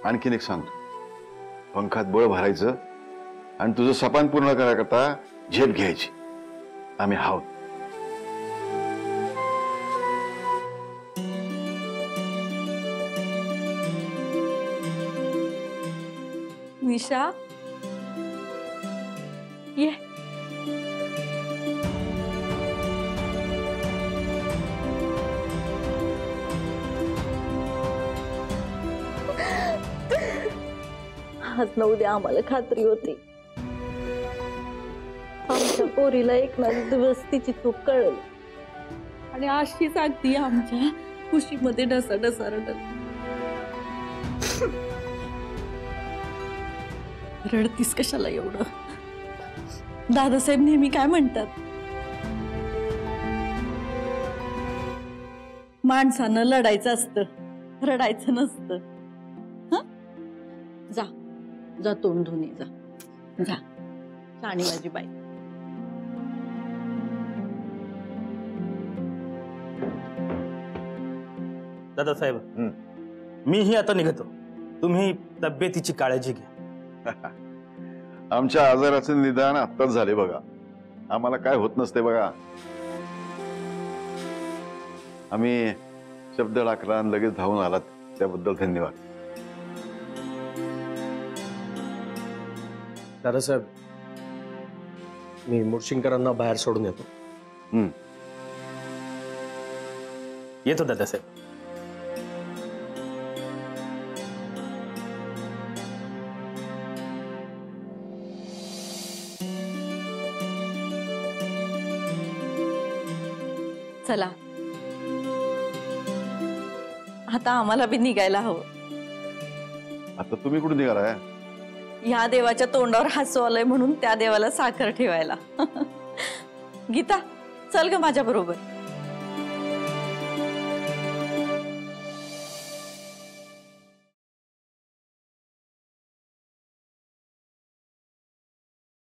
आणखीन एक सांगतो, पंखात बळ भरायचं आणि तुझं सपान पूर्ण करायकरता झेप घ्यायची. आम्ही आहोत. निशा ये. आज न उद्या आम्हाला खात्री होती आमच्या पोरीला एक ना दिवस तिची चूक कळेल आणि अशी सांगती आमच्या खुशीमध्ये ढसा ढसा रडत. रडतीस कशाला एवढं? दादासाहेब नेहमी काय म्हणतात, माणसानं लढायचं असतं, रडायचं नसतं. जा जा तोंड धुणे जा जा. शाणी माझी बाई. दादासाहेब, मीही आता निघतो. तुम्ही तब्येतीची काळजी घ्या. आमच्या आजाराचे निदान आत्ताच झाले बघा. आम्हाला काय होत नसते बघा. आम्ही शब्द टाकला आणि लगेच धावून आलात त्याबद्दल धन्यवाद. दादासाहेब, मी मुर्शिंकरांना बाहेर सोडून येतो. येतो दादासाहेब. चला आता आम्हाला बी निघायला हवं. आता तुम्ही कुठे निघालाय? ह्या देवाच्या तोंडावर हसू आलंय म्हणून त्या देवाला साखर ठेवायला. गीता चल ग माझ्या बरोबर.